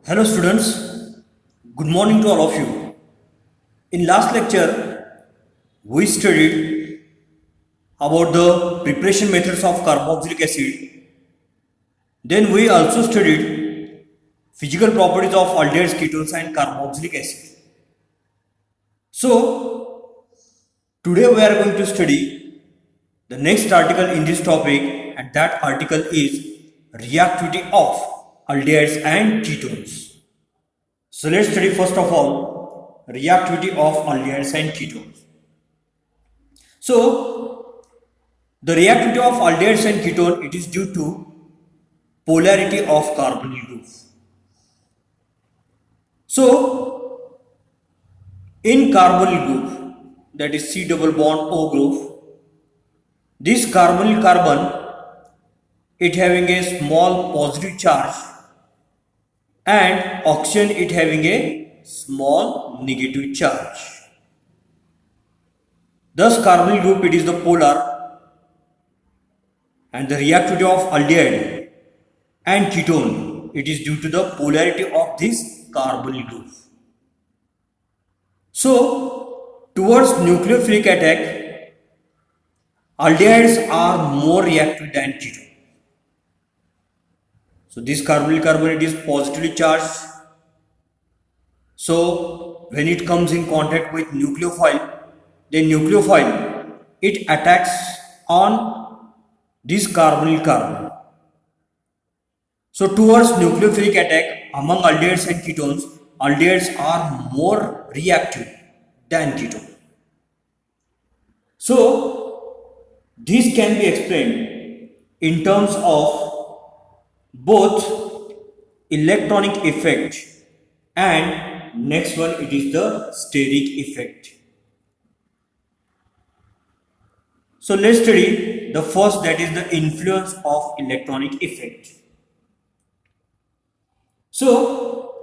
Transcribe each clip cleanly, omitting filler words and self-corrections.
Hello students, good morning to all of you. In last lecture, we studied about the preparation methods of carboxylic acid. Then we also studied physical properties of aldehydes, ketones and carboxylic acid. So, today we are going to study the next article in this topic, and that article is reactivity of aldehydes and ketones. So let's study first of all reactivity of aldehydes and ketones. So the reactivity of aldehydes and ketone, it is due to polarity of carbonyl group. So in carbonyl group, that is C double bond O group, this carbonyl carbon, it having a small positive charge and oxygen it having a small negative charge. Thus carbonyl group, it is the polar, and the reactivity of aldehyde and ketone, it is due to the polarity of this carbonyl group. So towards nucleophilic attack, aldehydes are more reactive than ketone. So this carbonyl carbon, it is positively charged. So when it comes in contact with nucleophile, then nucleophile, it attacks on this carbonyl carbon. So towards nucleophilic attack among aldehydes and ketones, aldehydes are more reactive than ketone. So this can be explained in terms of both electronic effect and next one, it is the steric effect. So let's study the first, that is the influence of electronic effect. So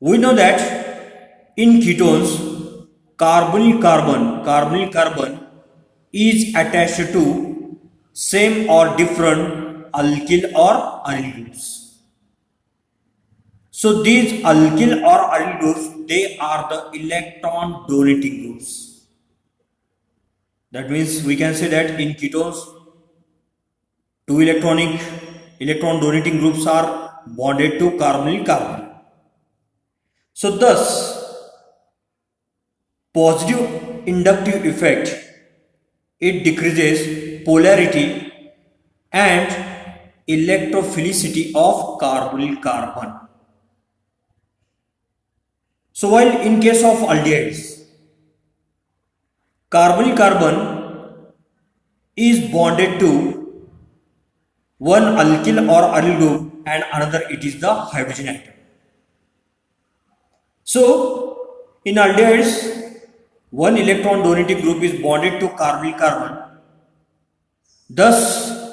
we know that in ketones, carbonyl carbon is attached to same or different alkyl or aryl groups. So these alkyl or aryl groups, they are the electron donating groups. That means we can say that in ketones, two electron donating groups are bonded to carbonyl carbon. So thus positive inductive effect, it decreases polarity and electrophilicity of carbonyl carbon. So while in case of aldehydes, carbonyl carbon is bonded to one alkyl or aryl group and another, it is the hydrogen atom. So in aldehydes, one electron donating group is bonded to carbonyl carbon. Thus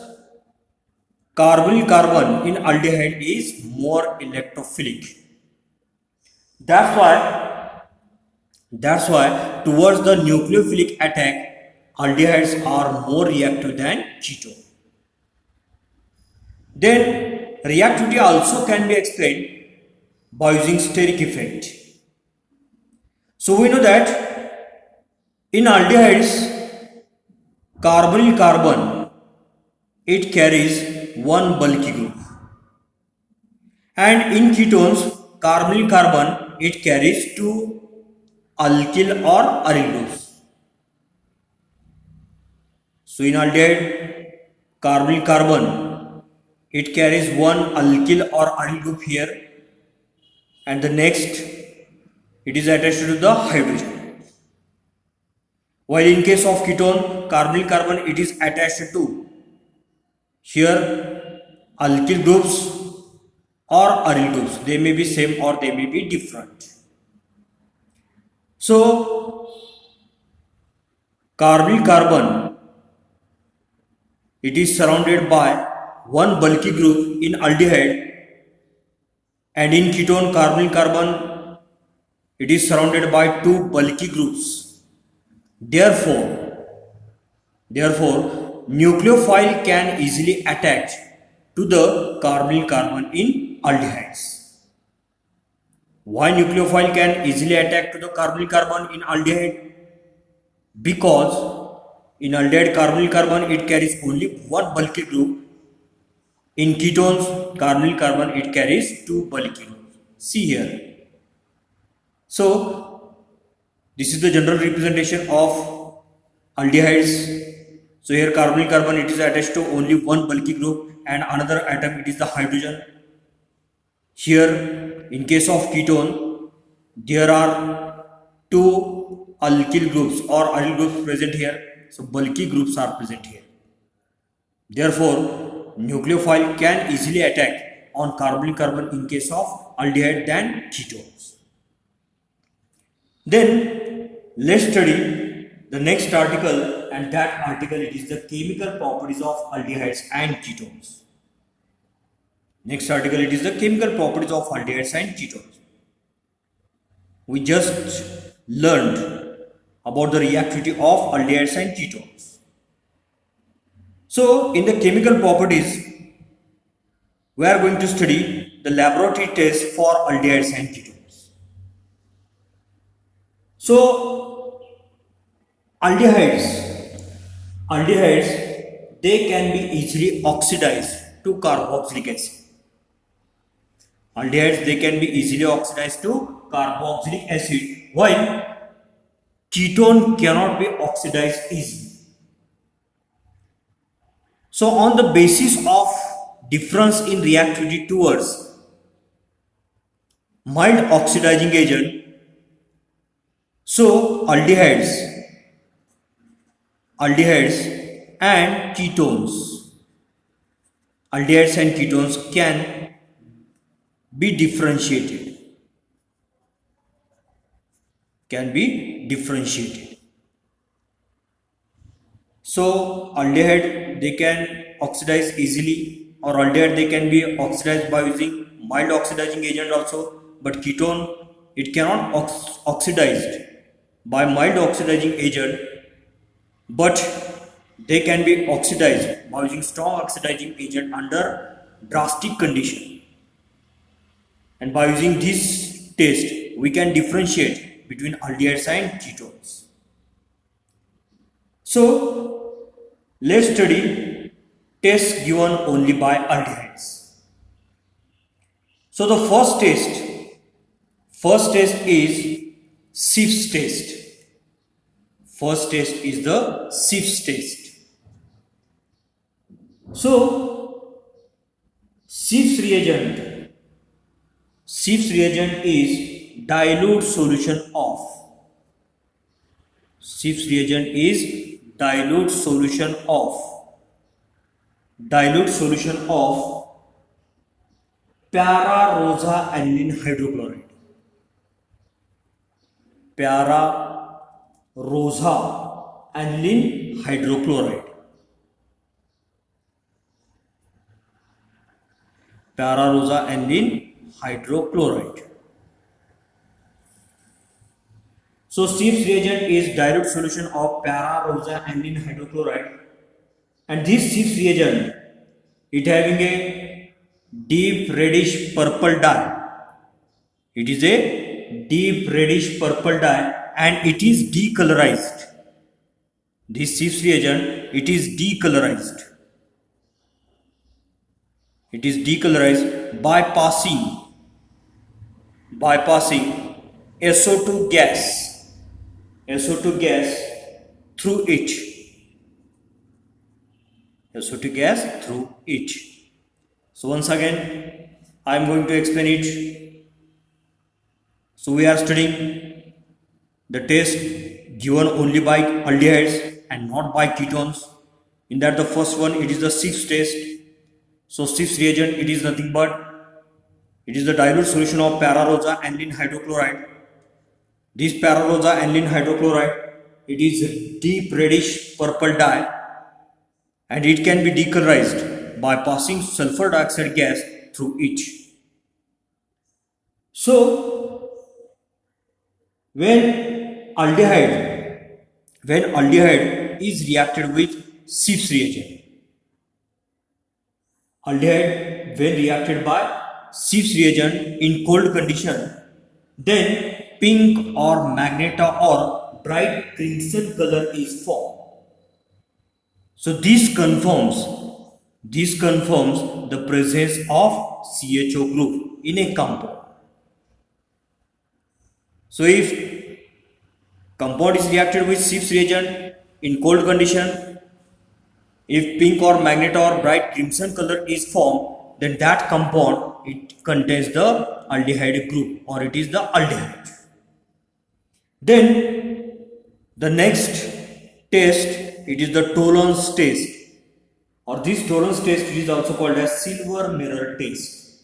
carbonyl carbon in aldehyde is more electrophilic. That's why towards the nucleophilic attack, aldehydes are more reactive than ketone. Then reactivity also can be explained by using steric effect. So we know that in aldehydes, carbonyl carbon, it carries one bulky group, and in ketones, carbonyl carbon, it carries two alkyl or aryl groups. So in aldehyde, carbonyl carbon, it carries one alkyl or aryl group here, and the next, it is attached to the hydrogen. While in case of ketone, carbonyl carbon, it is attached to here alkyl groups or aryl groups. They may be same or they may be different. So carbonyl carbon, it is surrounded by one bulky group in aldehyde, and in ketone, carbonyl carbon, it is surrounded by two bulky groups. Therefore nucleophile can easily attach to the carbonyl carbon in aldehydes. Why nucleophile can easily attack to the carbonyl carbon in aldehyde? Because in aldehyde carbonyl carbon it carries only one bulky group. In ketones carbonyl carbon it carries two bulky groups. See here. So this is the general representation of aldehydes. So here carbonyl carbon it is attached to only one bulky group and another atom it is the hydrogen. Here in case of ketone there are two alkyl groups or aryl groups present here. So bulky groups are present here. Therefore nucleophile can easily attack on carbonyl carbon in case of aldehyde than ketones. Then let's study the next article, and that article it is the chemical properties of aldehydes and ketones. Next article it is the chemical properties of aldehydes and ketones. We just learned about the reactivity of aldehydes and ketones. So in the chemical properties we are going to study the laboratory test for aldehydes and ketones. So aldehydes they can be easily oxidized to carboxylic acid. Aldehydes they can be easily oxidized to carboxylic acid, while ketone cannot be oxidized easily. So on the basis of difference in reactivity towards mild oxidizing agent, so aldehydes and ketones can be differentiated. So aldehyde they can oxidize easily, or aldehyde they can be oxidized by using mild oxidizing agent also, but ketone it cannot oxidized by mild oxidizing agent, but they can be oxidized by using strong oxidizing agent under drastic condition. And by using this test we can differentiate between aldehydes and ketones. So let's study tests given only by aldehydes. So the first test is Schiff's test. First test is the Schiff's test. So Schiff's reagent is dilute solution of para-rosa aniline hydrochloride. Para-rosa aniline hydrochloride. So Schiff's reagent is dilute solution of para-rosa aniline hydrochloride, and this Schiff's reagent it having a deep reddish purple dye. It is a deep reddish purple dye and it is decolorized. This Schiff's reagent it is decolorized. It is decolorized by passing SO2 gas through it. So once again I am going to explain it. So we are studying the test given only by aldehydes and not by ketones. In that the first one it is the Schiff's test. So Schiff's reagent it is nothing but it is the dilute solution of para-rosa aniline hydrochloride. This para-rosa aniline hydrochloride it is a deep reddish purple dye and it can be decolorized by passing sulfur dioxide gas through it. So when aldehyde is reacted with Schiff's reagent, aldehyde when reacted by Schiff's reagent in cold condition, then pink or magenta or bright crimson color is formed. So this confirms the presence of CHO group in a compound. So if compound is reacted with Schiff's reagent in cold condition, if pink or magenta or bright crimson color is formed, then that compound, it contains the aldehyde group, or it is the aldehyde. Then the next test, it is the Tollens test, or this Tollens test is also called as silver mirror test.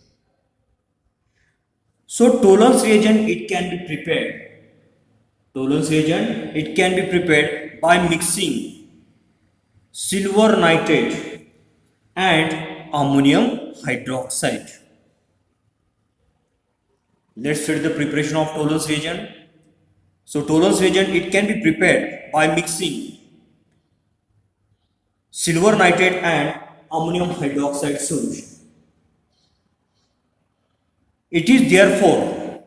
So Tollens reagent, it can be prepared. Tollens reagent, it can be prepared by mixing silver nitrate and ammonium hydroxide. Let's study the preparation of Tollens reagent. So Tollens reagent, it can be prepared by mixing silver nitrate and ammonium hydroxide solution. It is therefore,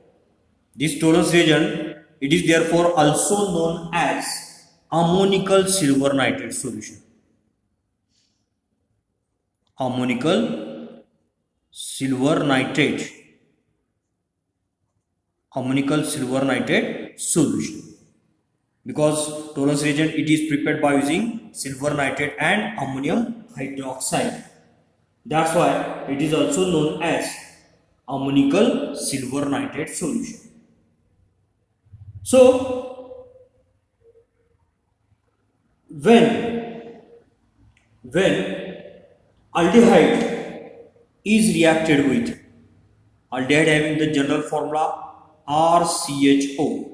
this Tollens reagent, it is therefore also known as ammonical silver nitrate solution. Ammonical silver nitrate solution, because Tollens reagent, it is prepared by using silver nitrate and ammonium hydroxide. That's why it is also known as ammonical silver nitrate solution. So when aldehyde is reacted with aldehyde having the general formula RCHO.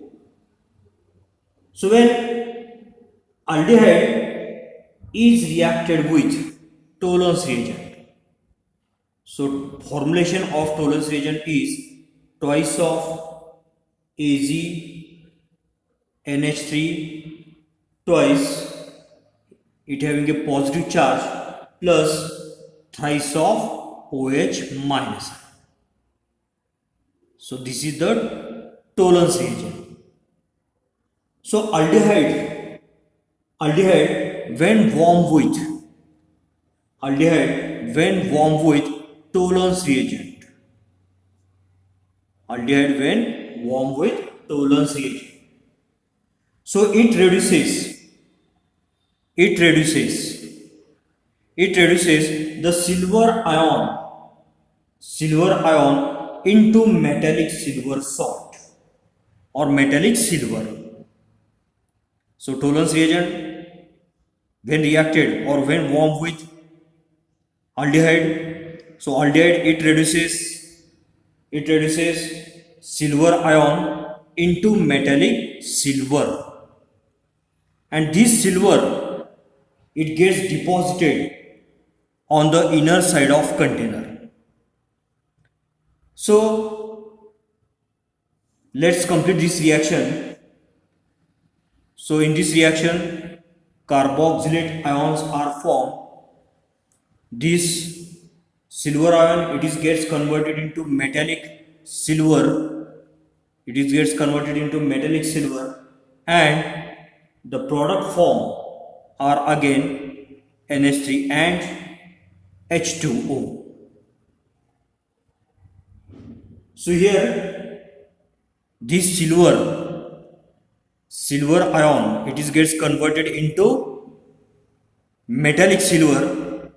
So when aldehyde is reacted with Tollens reagent, so formulation of Tollens reagent is twice of AgNH3 twice, it having a positive charge, plus thrice of OH minus. So this is the Tollens reagent. So aldehyde when warm with Tollens reagent, so it reduces the silver ion into metallic silver salt or metallic silver. So Tollens reagent, when reacted or when warm with aldehyde, so aldehyde, it reduces silver ion into metallic silver, and this silver, it gets deposited on the inner side of container. So let's complete this reaction. So in this reaction, carboxylate ions are formed. This silver ion, it is gets converted into metallic silver. And the product form are again NH3 and H2O. So here this silver ion, it is gets converted into metallic silver,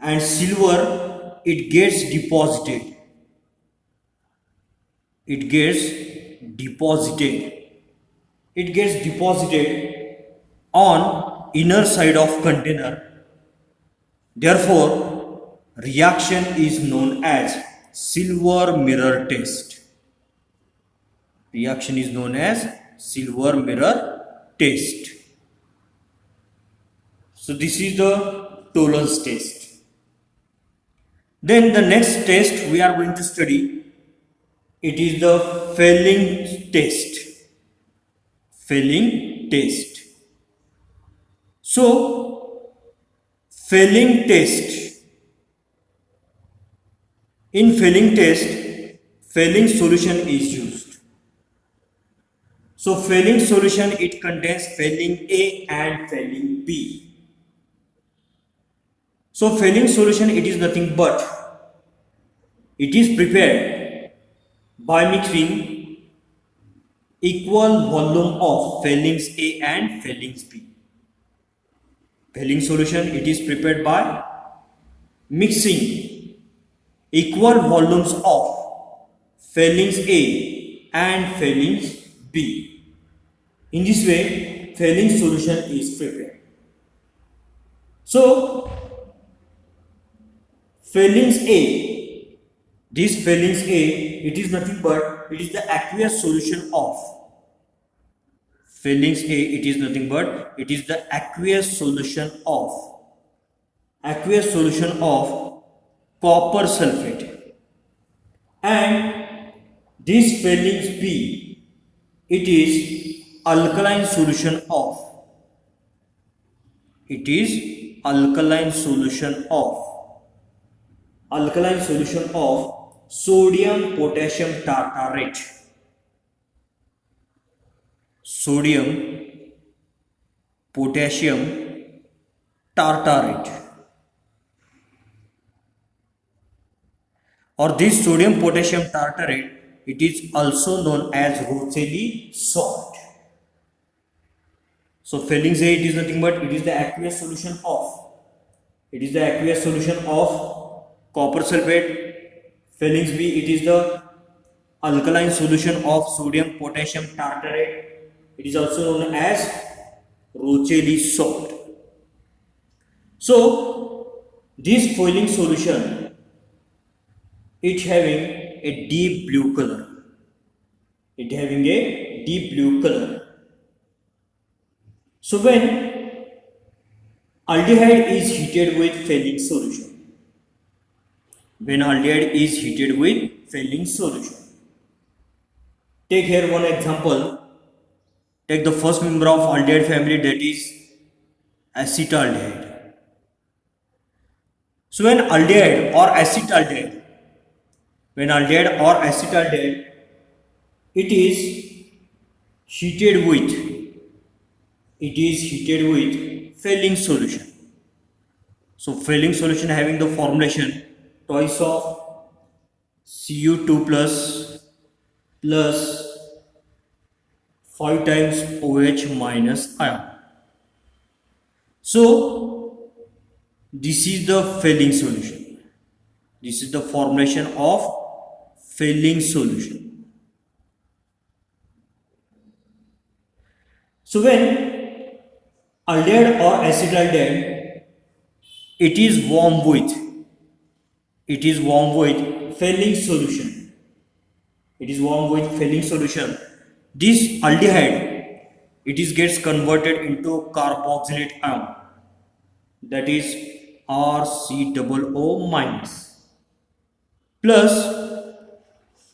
and silver, it gets deposited on inner side of container. Therefore reaction is known as silver mirror test. So this is the Tollens test. Then the next test we are going to study, it is the Fehling test. So Fehling test, in Fehling test, Fehling solution is used. So Fehling solution, it contains Fehling A and Fehling B. So Fehling solution, it is nothing but it is prepared by mixing equal volume of Fehlings A and Fehlings B. Fehling solution, it is prepared by mixing equal volumes of Fehlings A and Fehlings B. In this way, Fehling solution is prepared. So, Fehlings A, this Fehlings A, it is nothing but it is the aqueous solution of Fehlings A, it is nothing but it is the aqueous solution of copper sulfate, and this Fehlings B, it is alkaline solution of sodium potassium tartarate. Sodium potassium tartarate, or this sodium potassium tartarate, it is also known as Rosselli salt. So Fehlings A, it is nothing but it is the aqueous solution of copper sulfate. Fehlings B, it is the alkaline solution of sodium potassium tartarate. It is also known as Rosselli salt. So this Fehling solution, it having a deep blue color. So when aldehyde is heated with Fehling solution, take here one example. Take the first member of aldehyde family, that is acetaldehyde. So when aldehyde or acetaldehyde, it is heated with Fehling solution. So Fehling solution having the formulation twice of Cu2 plus 5 times OH minus ion. So this is the Fehling solution. This is the formulation of Fehling solution. So when aldehyde or acetaldehyde, it is warm with Fehling solution. This aldehyde, it is gets converted into carboxylate ion, that is RCOO minus, plus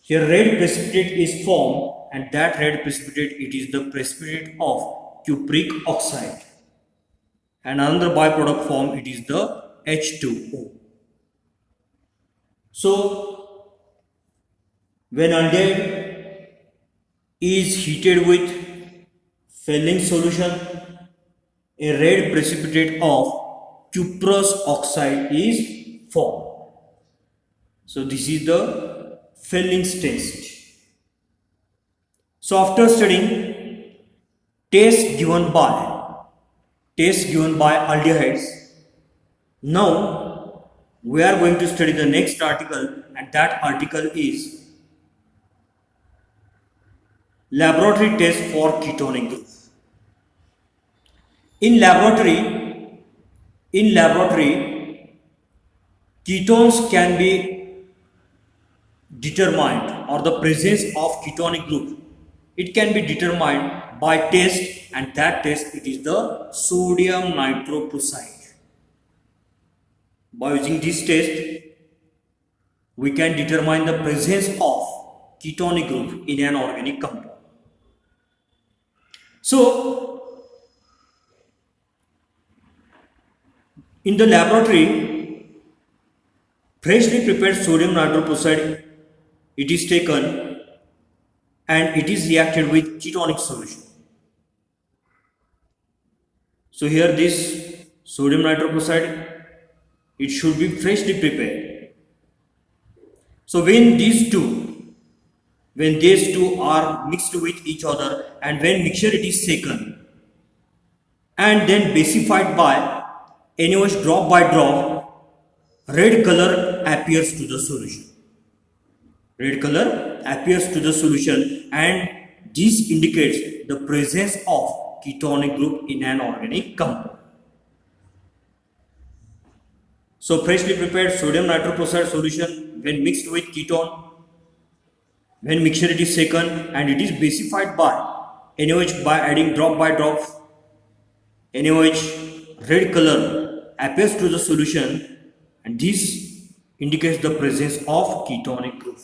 here red precipitate is formed, and that red precipitate, it is the precipitate of cupric oxide, and another byproduct form, it is the H2O. So when aldehyde is heated with Fehling solution, a red precipitate of cuprous oxide is formed. So this is the Fehling's test. So after studying tests given by aldehydes, now we are going to study the next article, and that article is laboratory test for ketonic group. In laboratory, ketones can be determined, or the presence of ketonic group, it can be determined by test, and that test, it is the sodium nitroprusside. By using this test, we can determine the presence of ketonic group in an organic compound. So in the laboratory, freshly prepared sodium nitroprusside, it is taken and it is reacted with ketonic solution. So here this sodium nitroprusside, it should be freshly prepared. So when these two are mixed with each other, and when mixture it is shaken and then basified by NaOH drop by drop, red color appears to the solution. Red color appears to the solution, and this indicates the presence of ketonic group in an organic compound. So freshly prepared sodium nitroprusside solution, when mixed with ketone, when mixture it is shaken and it is basified by NaOH by adding drop by drop, NaOH red color appears to the solution, and this indicates the presence of ketonic group.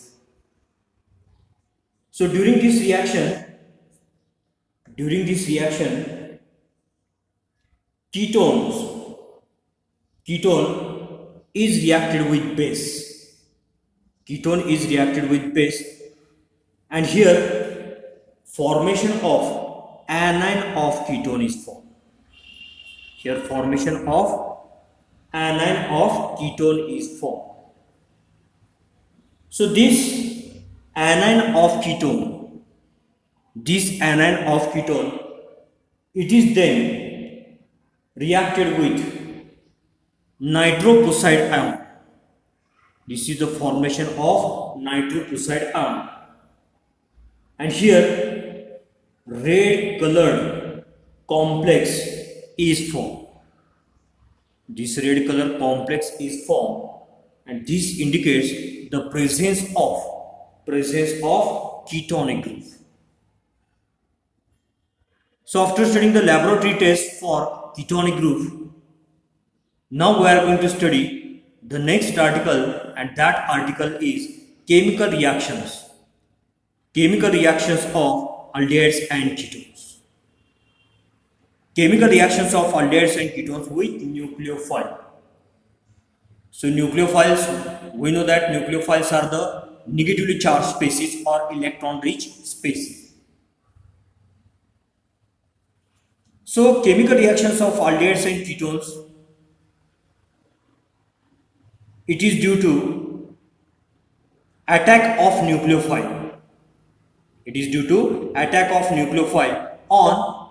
So during this reaction, ketone is reacted with base. Ketone is reacted with base, and here formation of anion of ketone is formed. Here formation of anion of ketone is formed. So this anion of ketone, it is then reacted with nitroprusside ion. This is the formation of nitroprusside ion, and here red colored complex is formed. This red color complex is formed, and this indicates the presence of ketonic group. So after studying the laboratory test for ketonic group, now we are going to study the next article, and that article is chemical reactions. Chemical reactions of aldehydes and ketones. Chemical reactions of aldehydes and ketones with nucleophile. So nucleophiles, we know that nucleophiles are the negatively charged species or electron rich species. So chemical reactions of aldehydes and ketones, it is due to attack of nucleophile. It is due to attack of nucleophile on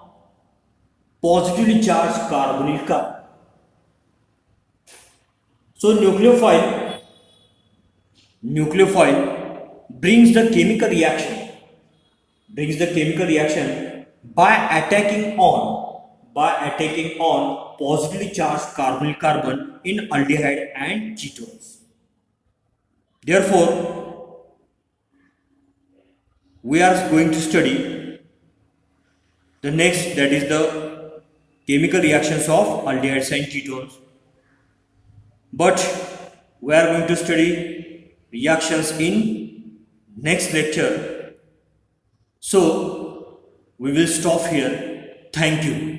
positively charged carbonyl carbon. So nucleophile brings the chemical reaction by attacking on positively charged carbonyl carbon in aldehyde and ketones. Therefore, we are going to study the next, that is the chemical reactions of aldehydes and ketones. But we are going to study reactions in next lecture. So we will stop here. Thank you.